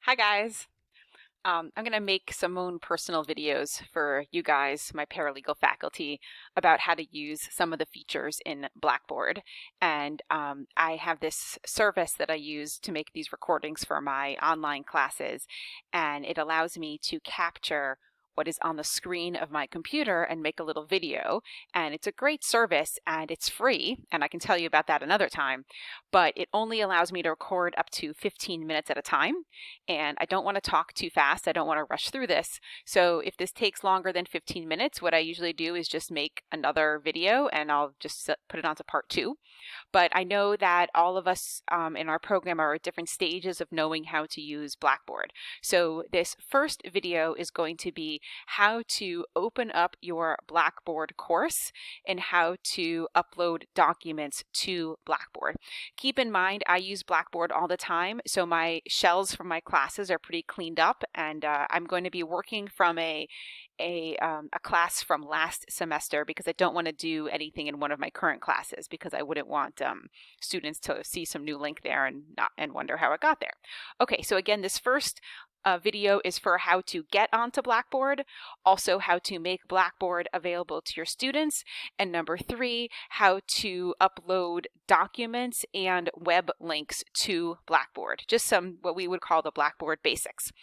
Hi guys. I'm going to make some own personal videos for you guys, my paralegal faculty, about how to use some of the features in Blackboard. And I have this service that I use to make these recordings for my online classes, and it allows me to capture what is on the screen of my computer and make a little video. And it's a great service and it's free, and I can tell you about that another time, but it only allows me to record up to 15 minutes at a time, and I don't want to talk too fast. I don't want to rush through this. So if this takes longer than 15 minutes, what I usually do is just make another video and I'll just put it onto part 2. But I know that all of us in our program are at different stages of knowing how to use Blackboard. So this first video is going to be how to open up your Blackboard course and how to upload documents to Blackboard. Keep in mind, I use Blackboard all the time, so my shells from my classes are pretty cleaned up, and I'm going to be working from a class from last semester because I don't want to do anything in one of my current classes because I wouldn't want students to see some new link there and wonder how it got there. Okay, so again, this first video is for how to get onto Blackboard, also how to make Blackboard available to your students, and number 3, how to upload documents and web links to Blackboard. Just some what we would call the Blackboard basics.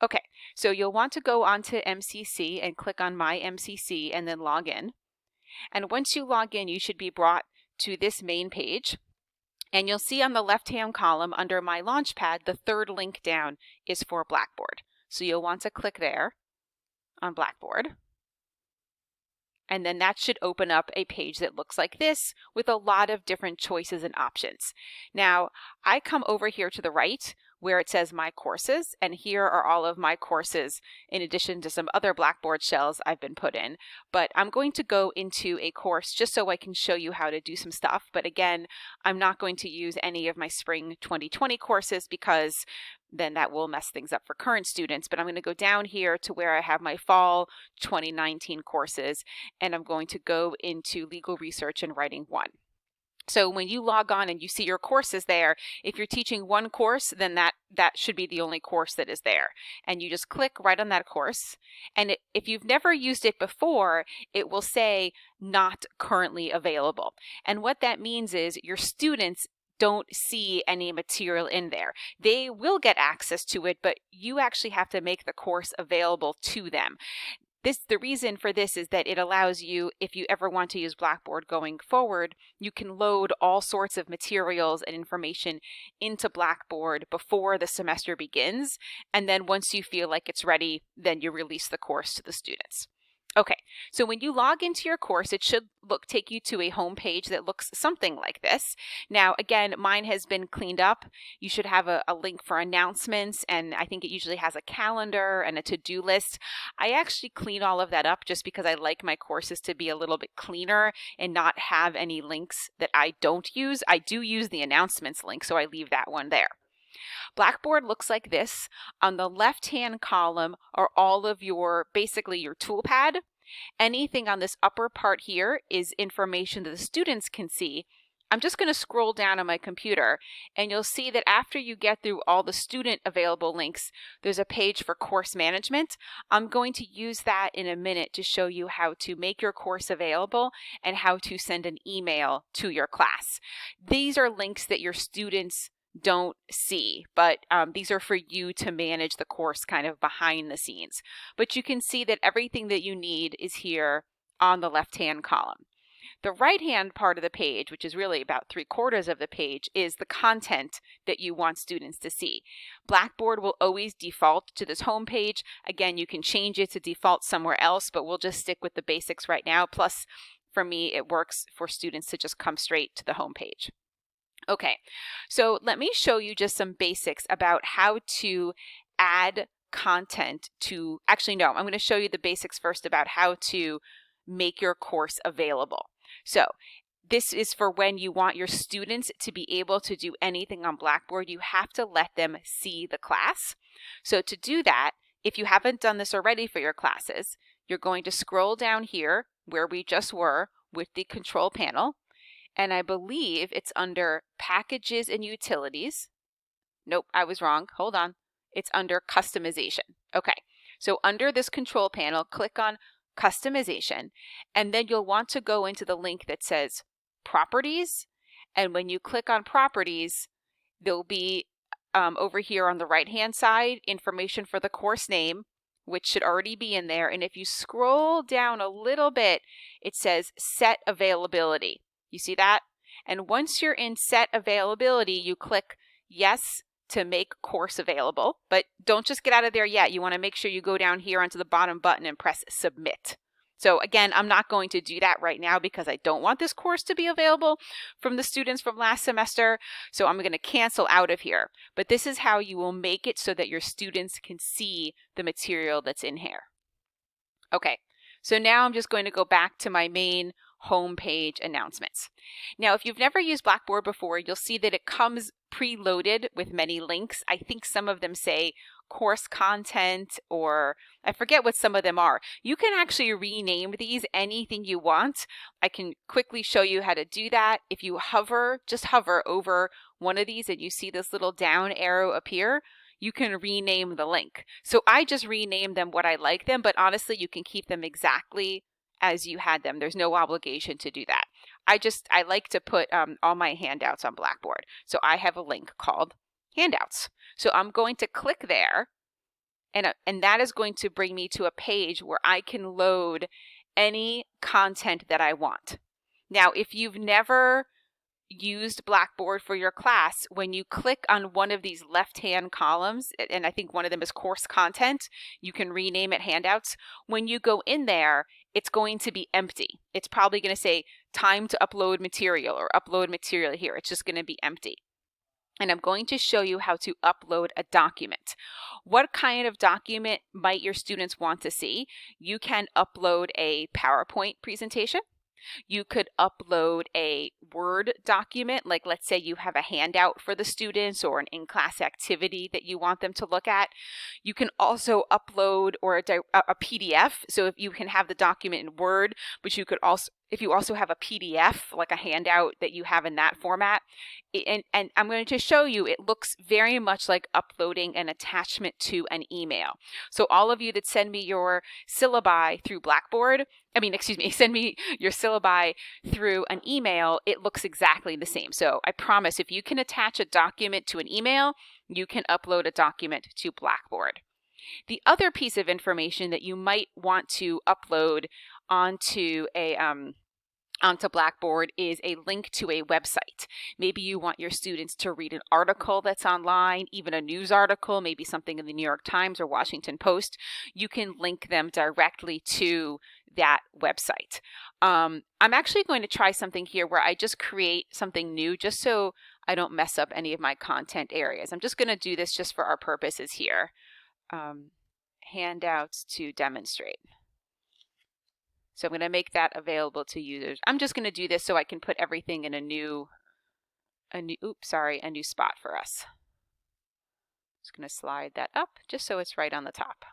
Okay, so you'll want to go onto MCC and click on My MCC and then log in. And once you log in, you should be brought to this main page. And you'll see on the left-hand column under My Launchpad, the third link down is for Blackboard. So you'll want to click there on Blackboard. And then that should open up a page that looks like this with a lot of different choices and options. Now, I come over here to the right where it says My Courses, and here are all of my courses in addition to some other Blackboard shells I've been put in. But I'm going to go into a course just so I can show you how to do some stuff. But again, I'm not going to use any of my spring 2020 courses because then that will mess things up for current students. But I'm going to go down here to where I have my fall 2019 courses, and I'm going to go into Legal Research and Writing 1. So when you log on and you see your courses there, if you're teaching one course, then that should be the only course that is there. And you just click right on that course. And if you've never used it before, it will say not currently available. And what that means is your students don't see any material in there. They will get access to it, but you actually have to make the course available to them. The reason for this is that it allows you, if you ever want to use Blackboard going forward, you can load all sorts of materials and information into Blackboard before the semester begins. And then once you feel like it's ready, then you release the course to the students. Okay, so when you log into your course, it should take you to a home page that looks something like this. Now, again, mine has been cleaned up. You should have a link for announcements, and I think it usually has a calendar and a to-do list. I actually clean all of that up just because I like my courses to be a little bit cleaner and not have any links that I don't use. I do use the announcements link, so I leave that one there. Blackboard looks like this. On the left-hand column are all of basically your toolpad. Anything on this upper part here is information that the students can see. I'm just going to scroll down on my computer, and you'll see that after you get through all the student available links, there's a page for course management. I'm going to use that in a minute to show you how to make your course available and how to send an email to your class. These are links that your students don't see, but these are for you to manage the course kind of behind the scenes. But you can see that everything that you need is here on the left-hand column. The right-hand part of the page, which is really about 3/4 of the page, is the content that you want students to see. Blackboard will always default to this home page. Again, you can change it to default somewhere else, but we'll just stick with the basics right now. Plus, for me, it works for students to just come straight to the home page. Okay, so let me show you just some basics about how to add content to, actually no, I'm going to show you the basics first about how to make your course available. So this is for when you want your students to be able to do anything on Blackboard. You have to let them see the class. So to do that, if you haven't done this already for your classes, you're going to scroll down here where we just were with the control panel. And I believe it's under Packages and Utilities. Nope, I was wrong. Hold on. It's under customization. Okay, so under this control panel, click on customization, and then you'll want to go into the link that says properties. And when you click on properties, there'll be over here on the right hand side information for the course name, which should already be in there. And if you scroll down a little bit, it says set availability. You see that? And once you're in set availability, you click yes to make course available. But don't just get out of there yet. You want to make sure you go down here onto the bottom button and press submit. So again, I'm not going to do that right now because I don't want this course to be available from the students from last semester. So I'm going to cancel out of here. But this is how you will make it so that your students can see the material that's in here. Okay, so now I'm just going to go back to my main homepage announcements. Now, if you've never used Blackboard before, you'll see that it comes preloaded with many links. I think some of them say course content, or I forget what some of them are. You can actually rename these anything you want. I can quickly show you how to do that. If you hover, just hover over one of these and you see this little down arrow appear, you can rename the link. So I just renamed them what I like them, but honestly, you can keep them exactly as you had them. There's no obligation to do that. I like to put all my handouts on Blackboard. So I have a link called handouts. So I'm going to click there, and that is going to bring me to a page where I can load any content that I want. Now, if you've never used Blackboard for your class, when you click on one of these left-hand columns, and I think one of them is course content, you can rename it handouts. When you go in there, it's going to be empty. It's probably going to say time to upload material or upload material here. It's just going to be empty. And I'm going to show you how to upload a document. What kind of document might your students want to see? You can upload a PowerPoint presentation. You could upload a Word document, like let's say you have a handout for the students or an in-class activity that you want them to look at. You can also upload or a PDF. So if you can have the document in Word, but you could also, if you also have a PDF, like a handout that you have in that format, and I'm going to show you, it looks very much like uploading an attachment to an email. So all of you that send me your syllabi through Blackboard, send me your syllabi through an email, it looks exactly the same. So I promise if you can attach a document to an email, you can upload a document to Blackboard. The other piece of information that you might want to upload onto Blackboard is a link to a website. Maybe you want your students to read an article that's online, even a news article, maybe something in the New York Times or Washington Post. You can link them directly to that website. I'm actually going to try something here where I just create something new just so I don't mess up any of my content areas. I'm just going to do this just for our purposes here. Handouts to demonstrate. So I'm going to make that available to users. I'm just going to do this so I can put everything in a new spot for us. Just going to slide that up just so it's right on the top.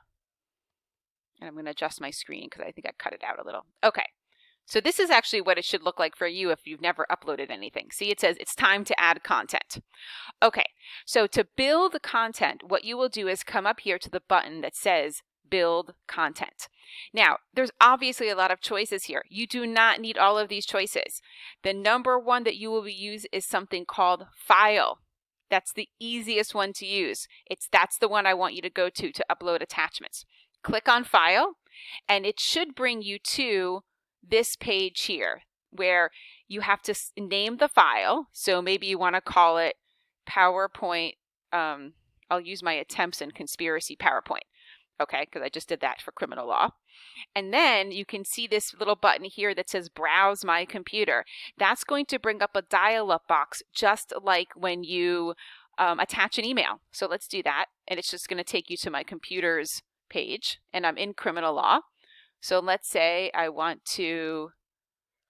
And I'm going to adjust my screen because I think I cut it out a little. Okay, so this is actually what it should look like for you if you've never uploaded anything. See, it says it's time to add content. Okay, so to build content, what you will do is come up here to the button that says build content. Now, there's obviously a lot of choices here. You do not need all of these choices. The number one that you will use is something called file. That's the easiest one to use. That's the one I want you to go to upload attachments. Click on file, and it should bring you to this page here where you have to name the file. So maybe you want to call it PowerPoint. I'll use my attempts in conspiracy PowerPoint. Okay, because I just did that for criminal law. And then you can see this little button here that says browse my computer. That's going to bring up a dial-up box just like when you attach an email. So let's do that. And it's just going to take you to my computer's page, and I'm in criminal law. So let's say I want to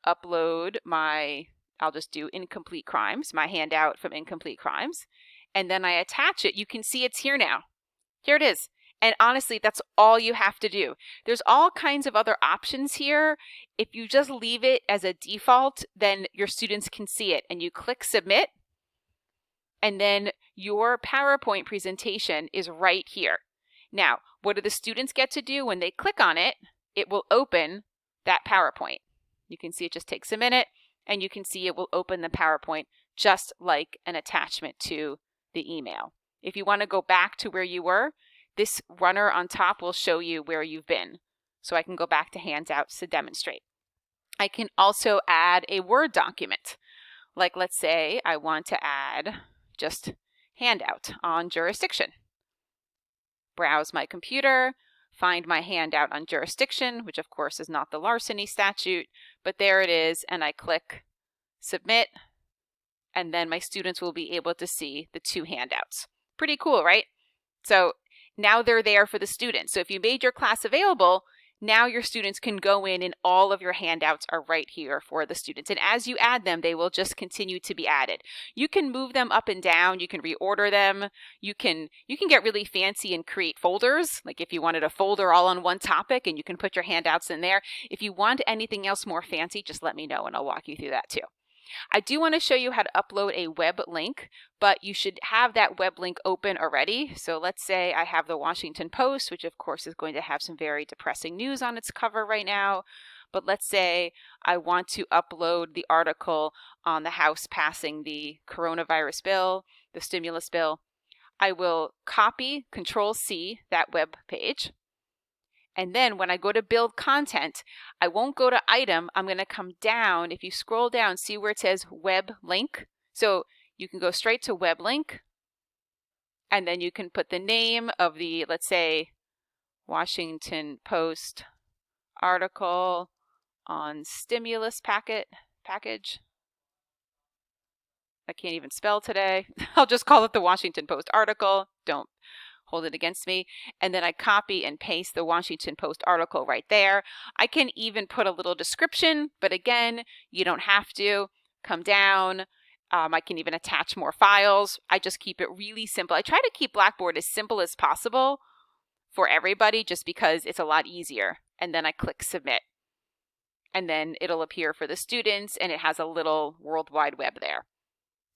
upload I'll just do incomplete crimes, my handout from incomplete crimes. And then I attach it. You can see it's here now. Here it is. And honestly, that's all you have to do. There's all kinds of other options here. If you just leave it as a default, then your students can see it. And you click submit, And then your PowerPoint presentation is right here. Now, what do the students get to do when they click on it? It will open that PowerPoint. You can see it just takes a minute, and you can see it will open the PowerPoint just like an attachment to the email. If you want to go back to where you were, this runner on top will show you where you've been. So I can go back to handouts to demonstrate. I can also add a Word document. Like, let's say I want to add just handout on jurisdiction. Browse my computer, find my handout on jurisdiction, which of course is not the larceny statute, but there it is, and I click submit, and then my students will be able to see the 2 handouts. Pretty cool, right? So now they're there for the students. So if you made your class available, now your students can go in and all of your handouts are right here for the students. And as you add them, they will just continue to be added. You can move them up and down. You can reorder them. You can get really fancy and create folders. Like if you wanted a folder all on one topic, and you can put your handouts in there. If you want anything else more fancy, just let me know and I'll walk you through that too. I do want to show you how to upload a web link, but you should have that web link open already. So let's say I have the Washington Post, which of course is going to have some very depressing news on its cover right now. But let's say I want to upload the article on the House passing the coronavirus bill, the stimulus bill. I will copy, Control-C, that web page. And then when I go to build content, I won't go to item. I'm going to come down. If you scroll down, see where it says web link. So you can go straight to web link. And then you can put the name of the, let's say, Washington Post article on stimulus package. I can't even spell today. I'll just call it the Washington Post article. Don't hold it against me. And then I copy and paste the Washington Post article right there. I can even put a little description, but again, you don't have to. Come down. I can even attach more files. I just keep it really simple. I try to keep Blackboard as simple as possible for everybody just because it's a lot easier. And then I click submit. And then it'll appear for the students, and it has a little World Wide Web there.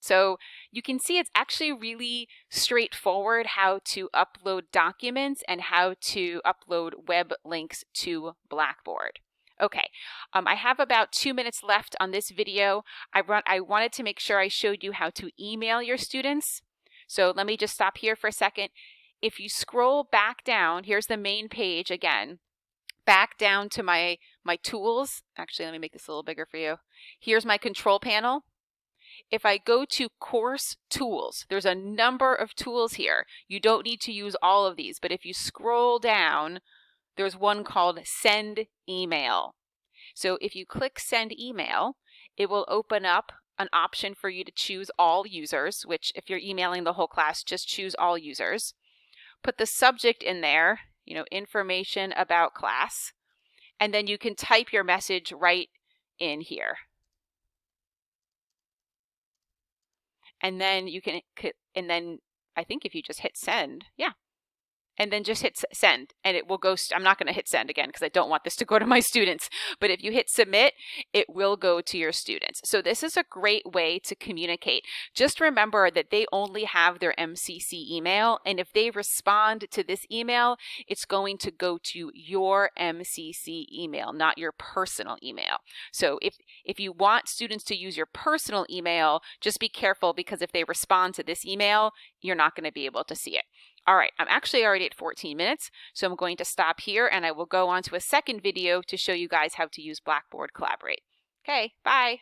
So you can see it's actually really straightforward how to upload documents and how to upload web links to Blackboard. Okay, I have about 2 minutes left on this video. I wanted to make sure I showed you how to email your students. So let me just stop here for a second. If you scroll back down, here's the main page again. Back down to my tools. Actually, let me make this a little bigger for you. Here's my control panel. If I go to course tools, there's a number of tools here. You don't need to use all of these, but if you scroll down, there's one called send email. So if you click send email, it will open up an option for you to choose all users, which if you're emailing the whole class, just choose all users. Put the subject in there, information about class, and then you can type your message right in here. And then I think if you just hit send, and then just hit send, and it will go. I'm not going to hit send again because I don't want this to go to my students. But if you hit submit, it will go to your students. So this is a great way to communicate. Just remember that they only have their MCC email, and if they respond to this email, it's going to go to your MCC email, not your personal email. So if you want students to use your personal email, just be careful, because if they respond to this email, you're not going to be able to see it. All right, I'm actually already at 14 minutes, so I'm going to stop here, and I will go on to a second video to show you guys how to use Blackboard Collaborate. Okay, bye.